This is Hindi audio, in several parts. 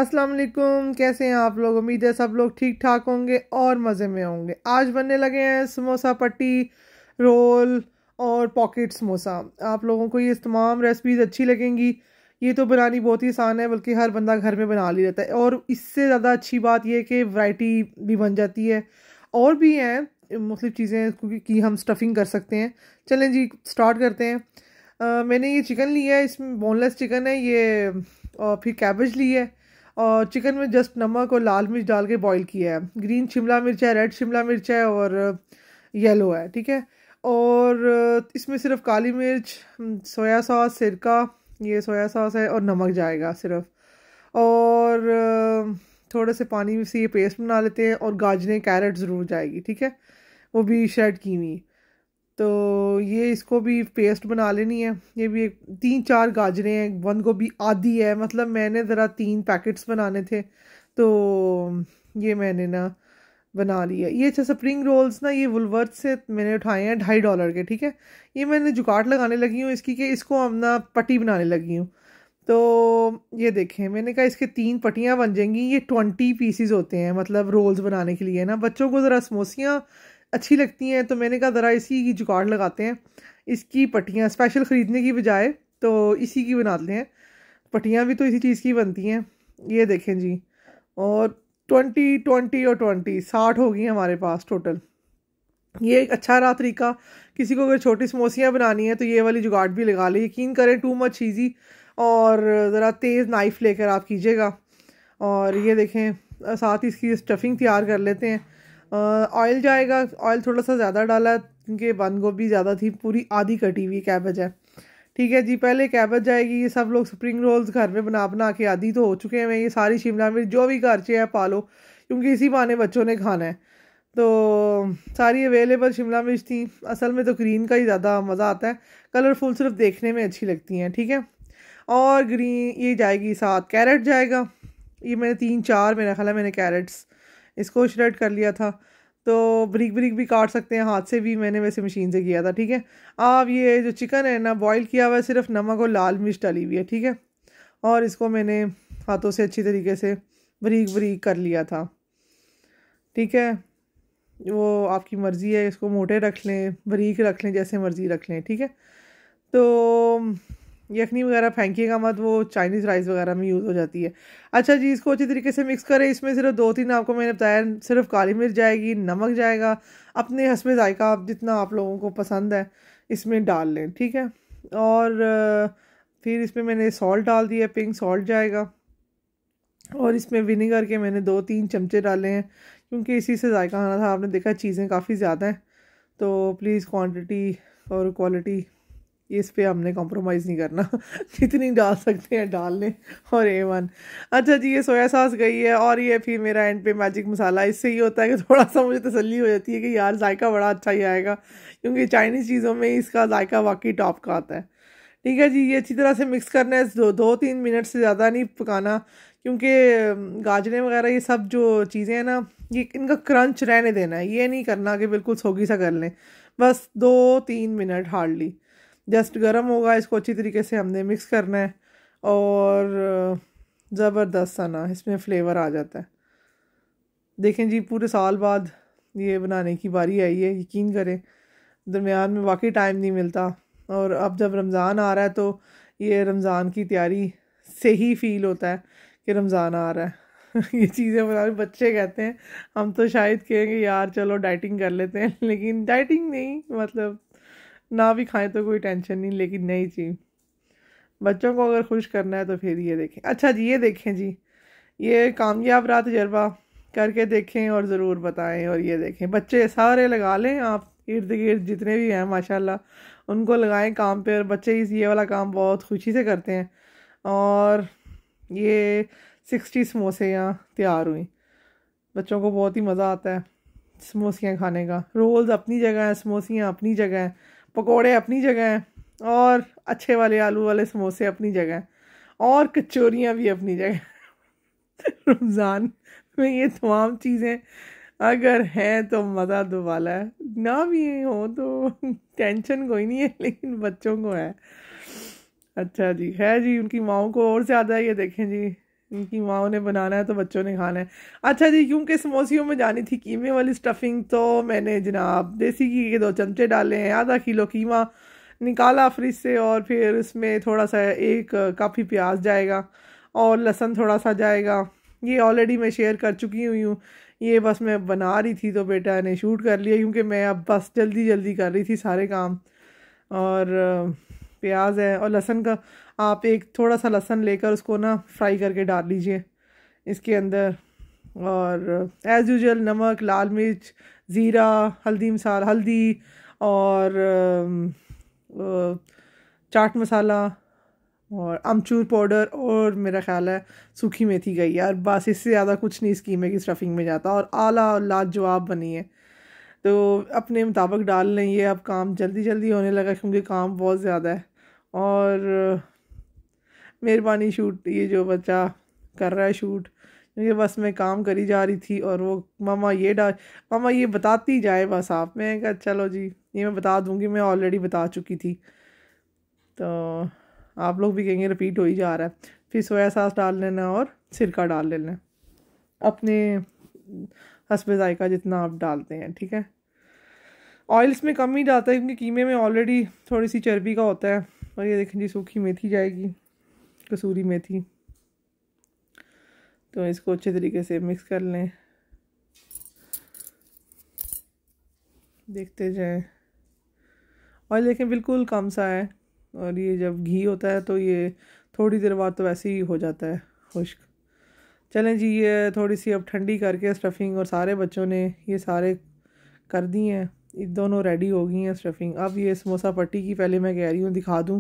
अस्सलाम वालेकुम, कैसे हैं आप लोग। उम्मीद है सब लोग ठीक ठाक होंगे और मज़े में होंगे। आज बनने लगे हैं समोसा पट्टी, रोल और पॉकेट समोसा। आप लोगों को ये तमाम रेसिपीज़ अच्छी लगेंगी। ये तो बनानी बहुत ही आसान है, बल्कि हर बंदा घर में बना ही लेता है। और इससे ज़्यादा अच्छी बात यह है कि वैरायटी भी बन जाती है। और भी हैं मुख्तलिफ़ चीज़ें कि हम स्टफिंग कर सकते हैं। चलें जी, स्टार्ट करते हैं। मैंने ये चिकन लिया है, इसमें बोनलेस चिकन है ये। और फिर कैबेज ली है, और चिकन में जस्ट नमक और लाल मिर्च डाल के बॉईल किया है। ग्रीन शिमला मिर्च है, रेड शिमला मिर्च है और येलो है, ठीक है। और इसमें सिर्फ काली मिर्च, सोया सॉस, सिरका, ये सोया सॉस है, और नमक जाएगा सिर्फ। और थोड़े से पानी से ये पेस्ट बना लेते हैं। और गाजरें, कैरेट ज़रूर जाएगी, ठीक है, वो भी श्रेड की हुई। तो ये इसको भी पेस्ट बना लेनी है। ये भी एक 3-4 गाजरें हैं, बंद गोभी आधी है, मतलब मैंने ज़रा 3 पैकेट्स बनाने थे तो ये मैंने ना बना लिया। ये अच्छा स्प्रिंग रोल्स ना, ये वुलवर्थ से मैंने उठाए हैं $2.5 के, ठीक है। ये मैंने जुगाड़ लगाने लगी हूँ इसकी कि इसको हम ना पट्टी बनाने लगी हूँ। तो ये देखें, मैंने कहा इसके 3 पट्टियाँ बन जाएंगी। ये 20 पीसीज होते हैं, मतलब रोल्स बनाने के लिए ना। बच्चों को ज़रा समोसियाँ अच्छी लगती हैं, तो मैंने कहा ज़रा इसी की जुगाड़ लगाते हैं। इसकी पट्टियाँ स्पेशल ख़रीदने की बजाय तो इसी की बनाते हैं। पट्टियाँ भी तो इसी चीज़ की बनती हैं। ये देखें जी, और 20 और 20 60 होगी हमारे पास टोटल। ये एक अच्छा रहा तरीका। किसी को अगर छोटी समोसियाँ बनानी है तो ये वाली जुगाड़ भी लगा ले। यकीन करें, टू मच ईजी। और ज़रा तेज़ नाइफ़ लेकर आप कीजिएगा। और ये देखें, साथ ही इसकी स्टफिंग तैयार कर लेते हैं। ऑयल जाएगा, ऑयल थोड़ा सा ज़्यादा डाला क्योंकि बंद गोभी ज़्यादा थी, पूरी आधी कटी हुई कैबेज है, ठीक है जी। पहले कैबेज जाएगी। ये सब लोग स्प्रिंग रोल्स घर में बना बना के आदी तो हो चुके हैं। ये सारी शिमला मिर्च जो भी घर से है पालो, क्योंकि इसी बहाने बच्चों ने खाना है। तो सारी अवेलेबल शिमला मिर्च थी। असल में तो ग्रीन का ही ज़्यादा मज़ा आता है, कलरफुल सिर्फ देखने में अच्छी लगती हैं, ठीक है। और ग्रीन ये जाएगी, साथ कैरेट जाएगा। ये मैंने 3-4 मेरा ख्याल है मैंने कैरेट्स इसको श्रेड कर लिया था। तो ब्रिक ब्रिक भी काट सकते हैं, हाथ से भी, मैंने वैसे मशीन से किया था, ठीक है। अब ये जो चिकन है ना, बॉईल किया हुआ है, सिर्फ नमक और लाल मिर्च डाली हुई है, ठीक है। और इसको मैंने हाथों से अच्छी तरीके से ब्रीक ब्रीक कर लिया था, ठीक है। वो आपकी मर्ज़ी है, इसको मोटे रख लें, बारीक रख लें, जैसे मर्ज़ी रख लें, ठीक है। तो यखनी वगैरह फेंकिएगा मत, वो चाइनीज़ राइस वगैरह में यूज़ हो जाती है। अच्छा जी, इसको अच्छी तरीके से मिक्स करें। इसमें सिर्फ 2-3 आपको मैंने बताया, सिर्फ काली मिर्च जाएगी, नमक जाएगा, अपने हस्बे जायका आप जितना आप लोगों को पसंद है इसमें डाल लें, ठीक है। और फिर इसमें मैंने सॉल्ट डाल दिया, पिंक सॉल्ट जाएगा। और इसमें विनेगर के मैंने 2-3 चमचे डाले हैं, क्योंकि इसी से जायका आना था। आपने देखा चीज़ें काफ़ी ज़्यादा हैं, तो प्लीज़ क्वांटिटी और क्वालिटी इस पे हमने कॉम्प्रोमाइज़ नहीं करना। जितनी डाल सकते हैं डाल लें। और A1। अच्छा जी, ये सोया सॉस गई है। और ये फिर मेरा एंड पे मैजिक मसाला। इससे ये होता है कि थोड़ा सा मुझे तसल्ली हो जाती है कि यार जायका बड़ा अच्छा ही आएगा, क्योंकि चाइनीज़ चीज़ों में इसका जायका वाकई टॉप का आता है, ठीक है जी। ये अच्छी तरह से मिक्स करना है। 2-3 मिनट से ज़्यादा नहीं पकाना, क्योंकि गाजरें वगैरह ये सब जो चीज़ें हैं ना, ये इनका क्रंच रहने देना है। ये नहीं करना कि बिल्कुल सोगी सा कर लें। बस 2-3 मिनट हार्डली, जस्ट गर्म होगा। इसको अच्छी तरीके से हमने मिक्स करना है। और ज़बरदस्त सा ना इसमें फ्लेवर आ जाता है। देखें जी, पूरे साल बाद ये बनाने की बारी आई है। यकीन करें, दरमियान में वाकई टाइम नहीं मिलता। और अब जब रमज़ान आ रहा है तो ये रमज़ान की तैयारी से ही फ़ील होता है कि रमज़ान आ रहा है। ये चीज़ें बना, बच्चे कहते हैं, हम तो शायद कहेंगे यार चलो डाइटिंग कर लेते हैं, लेकिन डाइटिंग नहीं, मतलब ना भी खाएं तो कोई टेंशन नहीं, लेकिन नहीं जी, बच्चों को अगर खुश करना है तो फिर ये देखें। अच्छा जी, ये देखें जी, ये कामयाब रहा तजर्बा, करके देखें और ज़रूर बताएं। और ये देखें, बच्चे सारे लगा लें, आप इर्द गिर्द जितने भी हैं माशाल्लाह उनको लगाएं काम पे। और बच्चे ये वाला काम बहुत खुशी से करते हैं। और ये 60 समोसे यहाँ तैयार हुई। बच्चों को बहुत ही मज़ा आता है समोसियाँ खाने का। रोल्स अपनी जगह हैं, समोसियाँ अपनी जगह हैं, पकोड़े अपनी जगह हैं, और अच्छे वाले आलू वाले समोसे अपनी जगह हैं, और कचौरियाँ भी अपनी जगह। रमज़ान में ये तमाम चीज़ें अगर हैं तो मज़ा दुबाला है, ना भी हो तो टेंशन कोई नहीं है, लेकिन बच्चों को है। अच्छा जी, है जी, उनकी माओ को और ज़्यादा है। ये देखें जी, इनकी माओ ने बनाना है तो बच्चों ने खाना है। अच्छा जी, क्योंकि समोसियों में जानी थी कीमे वाली स्टफिंग, तो मैंने जनाब देसी घी के 2 चमचे डाले हैं, आधा किलो कीमा निकाला फ्रिज से, और फिर इसमें थोड़ा सा 1 कप ही प्याज जाएगा और लहसुन थोड़ा सा जाएगा। ये ऑलरेडी मैं शेयर कर चुकी हुई हूँ। ये बस मैं बना रही थी तो बेटा ने शूट कर लिया, क्योंकि मैं अब बस जल्दी जल्दी कर रही थी सारे काम। और प्याज है और लहसुन का, आप एक थोड़ा सा लहसुन लेकर उसको ना फ्राई करके डाल लीजिए इसके अंदर। और एज़ यूजुअल नमक, लाल मिर्च, ज़ीरा, हल्दी मसाला, हल्दी और चाट मसाला और अमचूर पाउडर, और मेरा ख्याल है सूखी मेथी गई यार, बस इससे ज़्यादा कुछ नहीं इस कीमे की स्टफिंग में जाता। और आला और लाजवाब बनी है। तो अपने मुताबिक डाल लें। ये अब काम जल्दी जल्दी होने लगा क्योंकि काम बहुत ज़्यादा है। और मेहरबानी शूट, ये जो बच्चा कर रहा है शूट, क्योंकि बस मैं काम करी जा रही थी और वो मामा ये बताती जाए बस आप। मैं कहा चलो जी, ये मैं बता दूंगी, मैं ऑलरेडी बता चुकी थी। तो आप लोग भी कहेंगे रिपीट हो ही जा रहा है। फिर सोया सॉस डाल लेना और सिरका डाल लेना अपने हस्बे जायका जितना आप डालते हैं, ठीक है। ऑयल्स में कम ही डालता है क्योंकि कीमे में ऑलरेडी थोड़ी सी चर्बी का होता है। और ये देखें जी, सूखी मेथी जाएगी, कसूरी मेथी। तो इसको अच्छे तरीके से मिक्स कर लें, देखते जाएं। ऑयल देखें बिल्कुल कम सा है, और ये जब घी होता है तो ये थोड़ी देर बाद तो वैसे ही हो जाता है खुश्क। चलें जी, ये थोड़ी सी अब ठंडी करके स्टफिंग, और सारे बच्चों ने ये सारे कर दी हैं, ये दोनों रेडी हो गई हैं स्टफिंग। अब ये समोसा पट्टी की पहले मैं कह रही हूँ दिखा दूँ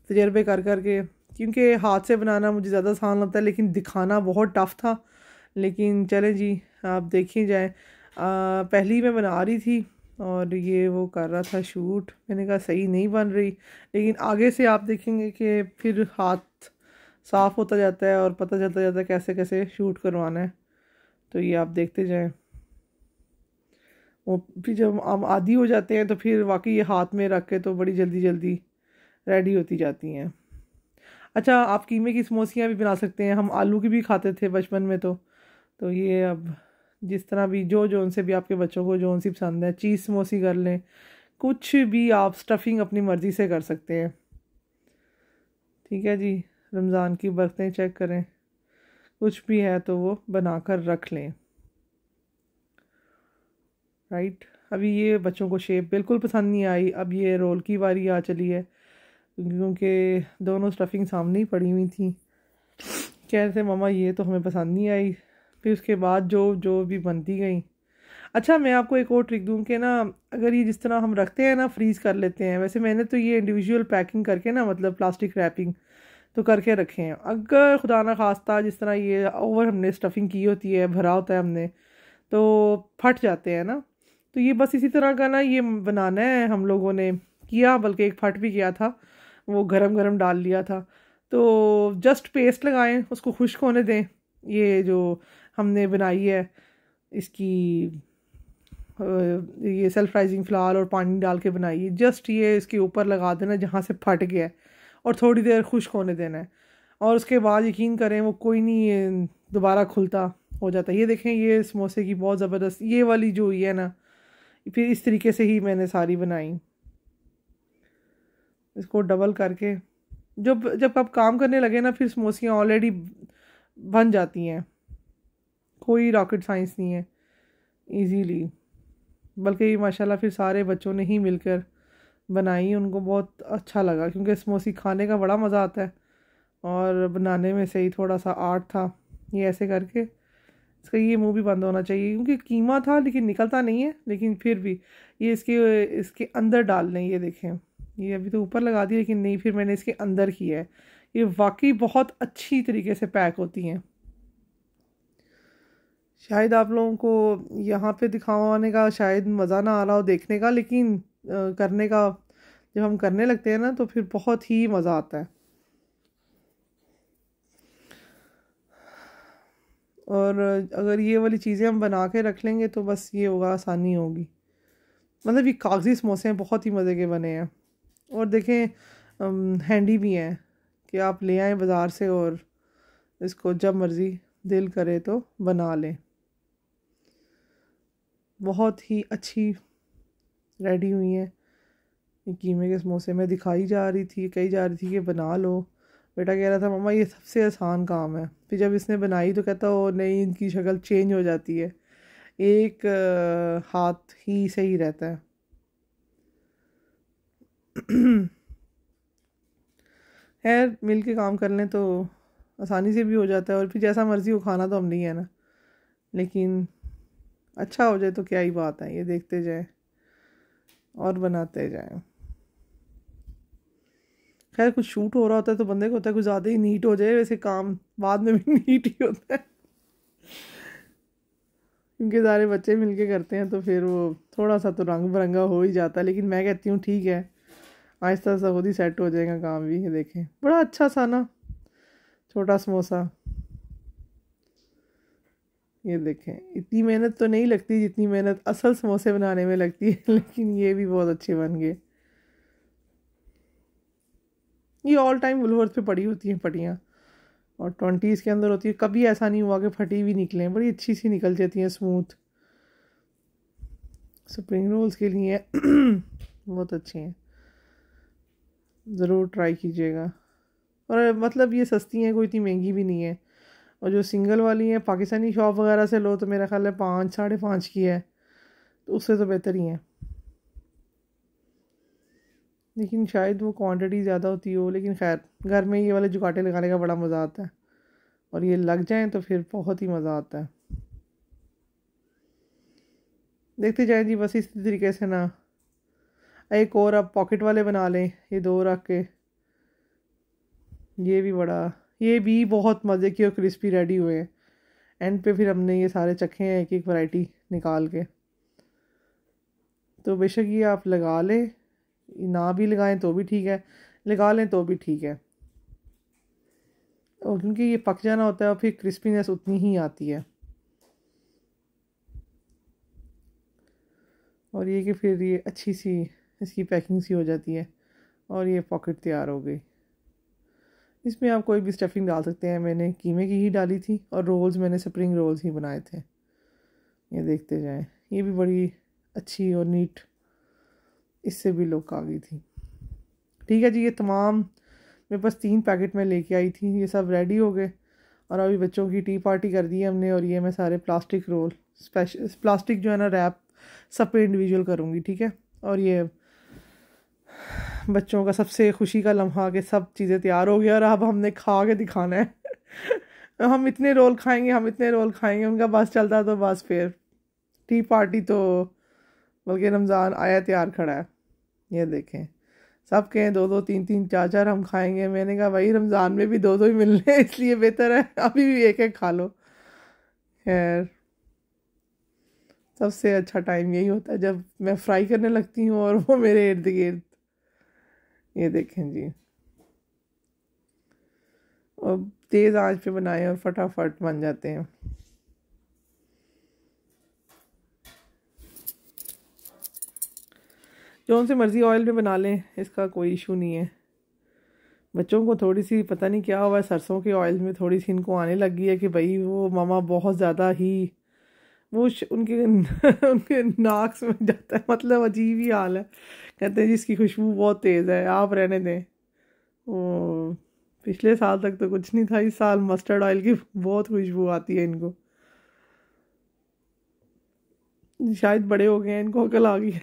तजर्बे कर के, क्योंकि हाथ से बनाना मुझे ज़्यादा आसान लगता है लेकिन दिखाना बहुत टफ़ था। लेकिन चलें जी, आप देखी जाए। पहली मैं बना रही थी और ये वो कर रहा था शूट। मैंने कहा सही नहीं बन रही, लेकिन आगे से आप देखेंगे कि फिर हाथ साफ़ होता जाता है और पता चलता जाता है कैसे कैसे शूट करवाना है। तो ये आप देखते जाएं। वो फिर जब हम आदी हो जाते हैं तो फिर वाकई ये हाथ में रख के तो बड़ी जल्दी जल्दी रेडी होती जाती हैं। अच्छा, आप कीमे की समोसियाँ भी बना सकते हैं। हम आलू की भी खाते थे बचपन में। तो ये अब जिस तरह भी जो उनसे भी आपके बच्चों को जो सी पसंद है, चीज़ समोसी कर लें, कुछ भी आप स्टफिंग अपनी मर्ज़ी से कर सकते हैं, ठीक है जी। रमज़ान की बरकतें चेक करें, कुछ भी है तो वो बना कर रख लें, राइट। अभी ये बच्चों को शेप बिल्कुल पसंद नहीं आई। अब ये रोल की बारी आ चली है, क्योंकि दोनों स्टफिंग सामने ही पड़ी हुई थी। कह रहे थे मामा ये तो हमें पसंद नहीं आई। फिर उसके बाद जो जो भी बनती गई। अच्छा, मैं आपको एक और ट्रिक दूँ कि ना, अगर ये जिस तरह हम रखते हैं ना, फ्रीज़ कर लेते हैं। वैसे मैंने तो ये इंडिविजुअल पैकिंग करके ना, मतलब प्लास्टिक रैपिंग तो करके रखे हैं। अगर खुदा ना खास्ता जिस तरह ये ओवर हमने स्टफिंग की होती है, भरा होता है हमने, तो फट जाते हैं ना। तो ये बस इसी तरह का ना ये बनाना है। हम लोगों ने किया, बल्कि एक फट भी किया था, वो गरम गरम डाल लिया था। तो जस्ट पेस्ट लगाएं, उसको खुश्क होने दें। ये जो हमने बनाई है इसकी ये सेल्फ राइजिंग फ्लावर और पानी डाल के बनाई है, जस्ट ये इसके ऊपर लगा देना जहाँ से फट गया है, और थोड़ी देर खुश्क होने देना है। और उसके बाद यकीन करें वो कोई नहीं दोबारा खुलता हो जाता है। ये देखें, ये समोसे की बहुत ज़बरदस्त ये वाली जो हुई है ना, फिर इस तरीके से ही मैंने सारी बनाई। इसको डबल करके जब आप काम करने लगे ना, फिर समोसियाँ ऑलरेडी बन जाती हैं। कोई रॉकेट साइंस नहीं है, इजीली। बल्कि माशाल्लाह फिर सारे बच्चों ने ही मिलकर बनाई, उनको बहुत अच्छा लगा, क्योंकि समोसी खाने का बड़ा मज़ा आता है और बनाने में सही थोड़ा सा आर्ट था। ये ऐसे करके इसका ये मुंह भी बंद होना चाहिए, क्योंकि कीमा था लेकिन निकलता नहीं है। लेकिन फिर भी ये इसके अंदर डाल लें। ये देखें, ये अभी तो ऊपर लगा दी, लेकिन नहीं, फिर मैंने इसके अंदर किया है। ये वाकई बहुत अच्छी तरीके से पैक होती हैं। शायद आप लोगों को यहाँ पे दिखाने का शायद मज़ा ना आ रहा हो देखने का, लेकिन करने का जब हम करने लगते हैं ना तो फिर बहुत ही मज़ा आता है। और अगर ये वाली चीज़ें हम बना के रख लेंगे तो बस ये होगा, आसानी होगी। मतलब ये कागज़ी समोसे हैं, बहुत ही मज़े के बने हैं। और देखें हैंडी भी हैं कि आप ले आएँ बाज़ार से और इसको जब मर्ज़ी दिल करे तो बना लें। बहुत ही अच्छी रेडी हुई हैं ये कीमे के समोसे। मैं दिखाई जा रही थी, कही जा रही थी कि बना लो। बेटा कह रहा था मम्मा ये सबसे आसान काम है। फिर जब इसने बनाई तो कहता ओ नहीं, इनकी शक्ल चेंज हो जाती है, एक हाथ ही सही रहता है। खैर मिल के काम कर लें तो आसानी से भी हो जाता है, और फिर जैसा मर्ज़ी हो खाना तो हम नहीं है ना, लेकिन अच्छा हो जाए तो क्या ही बात है। ये देखते जाए और बनाते जाए। खैर कुछ शूट हो रहा होता है तो बंदे को होता है कुछ ज़्यादा ही नीट हो जाए, वैसे काम बाद में भी नीट ही होता है, क्योंकि सारे बच्चे मिलके करते हैं तो फिर वो थोड़ा सा तो रंग बिरंगा हो ही जाता है। लेकिन मैं कहती हूँ ठीक है, आहिस्ता आहिस्ता खुद ही सेट हो जाएगा काम भी। ये देखें बड़ा अच्छा सा ना छोटा समोसा। ये देखें इतनी मेहनत तो नहीं लगती जितनी मेहनत असल समोसे बनाने में लगती है, लेकिन ये भी बहुत अच्छे बन गए। ये ऑल टाइम वुलवर्थ पे पड़ी होती हैं पट्टियाँ, और 20s के अंदर होती है। कभी ऐसा नहीं हुआ कि फटी भी निकलें, बड़ी अच्छी सी निकल जाती हैं स्मूथ। स्प्रिंग रोल्स के लिए बहुत अच्छे हैं, ज़रूर ट्राई कीजिएगा। और मतलब ये सस्ती हैं, कोई इतनी महंगी भी नहीं है। और जो सिंगल वाली हैं पाकिस्तानी शॉप वगैरह से लो तो मेरा ख्याल है 5 साढ़े 5 की है, तो उससे तो बेहतर ही है। लेकिन शायद वो क्वांटिटी ज़्यादा होती हो, लेकिन खैर घर में ये वाले जुगाटे लगाने का बड़ा मज़ा आता है, और ये लग जाएं तो फिर बहुत ही मज़ा आता है। देखते जाएं जी बस इसी तरीके से ना। एक और अब पॉकेट वाले बना लें, ये 2 रख के। ये भी बहुत मज़े की और क्रिस्पी रेडी हुए हैं। एंड पे फिर हमने ये सारे चखे हैं एक एक वैरायटी निकाल के। तो बेशक ये आप लगा लें, ना भी लगाएं तो भी ठीक है, लगा लें तो भी ठीक है। और क्योंकि ये पक जाना होता है और फिर क्रिस्पीनेस उतनी ही आती है। और ये कि फिर ये अच्छी सी इसकी पैकिंग सी हो जाती है, और ये पॉकेट तैयार हो गई। इसमें आप कोई भी स्टफिंग डाल सकते हैं। मैंने कीमे की ही डाली थी, और रोल्स मैंने स्प्रिंग रोल्स ही बनाए थे। ये देखते जाएं, ये भी बड़ी अच्छी और नीट, इससे भी लुक आ गई थी। ठीक है जी, ये तमाम मेरे पास 3 पैकेट में लेके आई थी, ये सब रेडी हो गए। और अभी बच्चों की टी पार्टी कर दी है हमने, और ये मैं सारे प्लास्टिक रोल स्पेशल प्लास्टिक जो है ना रैप सब पे इंडिविजुअल करूँगी, ठीक है। और ये बच्चों का सबसे खुशी का लम्हा कि सब चीज़ें तैयार हो गया और अब हमने खा के दिखाना है। हम इतने रोल खाएंगे, हम इतने रोल खाएंगे, उनका बस चलता तो बस फिर टी पार्टी तो बल्कि रमज़ान आया तैयार खड़ा है। ये देखें सब कहें 2-2 3-3 4-4 हम खाएंगे। मैंने कहा भाई रमज़ान में भी 2-2 ही मिलने हैं, इसलिए बेहतर है अभी भी एक एक खा लो। खैर सबसे अच्छा टाइम यही होता है जब मैं फ्राई करने लगती हूँ और वो मेरे इर्द गिर्द। ये देखें जी, और तेज़ आंच पे बनाएं और फटाफट बन जाते हैं। जौन से मर्ज़ी ऑयल में बना लें, इसका कोई इशू नहीं है। बच्चों को थोड़ी सी पता नहीं क्या हुआ है, सरसों के ऑयल में थोड़ी सी इनको आने लगी है कि भाई वो मामा बहुत ज़्यादा ही वो उनके उनके नाक में जाता है, मतलब अजीब ही हाल है। कहते हैं जी इसकी खुशबू बहुत तेज़ है, आप रहने दें। वो पिछले साल तक तो कुछ नहीं था, इस साल मस्टर्ड ऑयल की बहुत खुशबू आती है इनको। शायद बड़े हो गए हैं, इनको अकल आ गई है।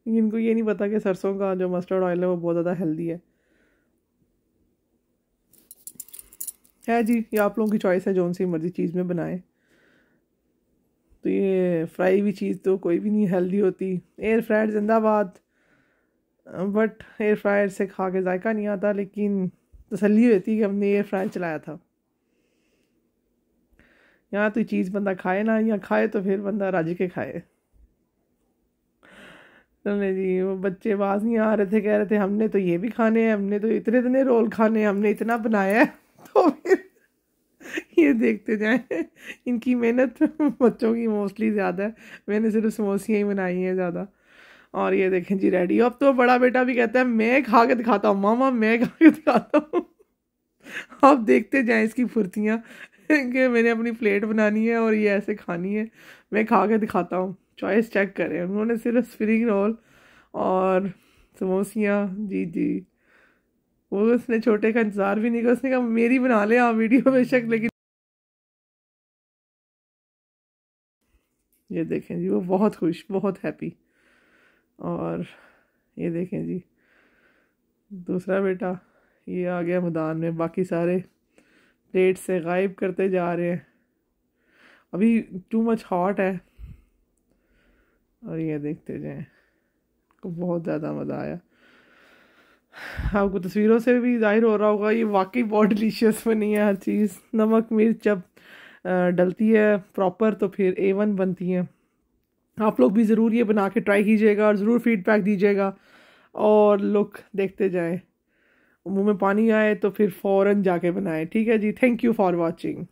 इनको ये नहीं पता कि सरसों का जो मस्टर्ड ऑयल है वो बहुत ज़्यादा हेल्दी है जी। ये आप लोगों की चॉइस है, जौन सी मर्जी चीज़ में बनाएं। तो ये फ्राई हुई चीज़ तो कोई भी नहीं हेल्दी होती। एयर फ्रायर जिंदाबाद, बट एयर फ्रायर से खा के जायका नहीं आता, लेकिन तसल्ली होती है कि हमने एयर फ्रायर चलाया था। यहाँ तो चीज़ बंदा खाए ना, या खाए तो फिर बंदा राज के खाए। चलने जी, वो बच्चे बाज नहीं आ रहे थे, कह रहे थे हमने तो ये भी खाने हैं, हमने तो इतने इतने रोल खाने हैं, हमने इतना बनाया है। तो फिर ये देखते जाएं, इनकी मेहनत बच्चों की मोस्टली ज़्यादा है, मैंने सिर्फ समोसियाँ ही बनाई हैं ज़्यादा। और ये देखें जी रेडी। अब तो बड़ा बेटा भी कहता है मैं खा के दिखाता हूँ मामा, मैं खा के दिखाता हूँ। आप देखते जाएं इसकी फुर्तियाँ कि मैंने अपनी प्लेट बनानी है और ये ऐसे खानी है। मैं खा के दिखाता हूँ, चॉइस चेक करें। उन्होंने सिर्फ स्प्रिंग रोल और समोसियाँ, जी जी, वो उसने छोटे का इंतज़ार भी नहीं किया, उसने कहा मेरी बना ले आप वीडियो बेशक, लेकिन ये देखें जी वो बहुत खुश, बहुत हैप्पी। और ये देखें जी दूसरा बेटा, ये आ गया मैदान में, बाकी सारे प्लेट से गायब करते जा रहे हैं, अभी टू मच हॉट है। और ये देखते जाएं, को बहुत ज़्यादा मज़ा आया। आपको तस्वीरों से भी जाहिर हो रहा होगा ये वाकई बहुत डिलीशियस बनी है। हर चीज़ नमक मिर्च जब डलती है प्रॉपर तो फिर A1 बनती है। आप लोग भी ज़रूर ये बना के ट्राई कीजिएगा और ज़रूर फीडबैक दीजिएगा। और लुक देखते जाएं, मुंह में पानी आए तो फिर फ़ौरन जाके बनाएं। ठीक है जी, थैंक यू फॉर वॉचिंग।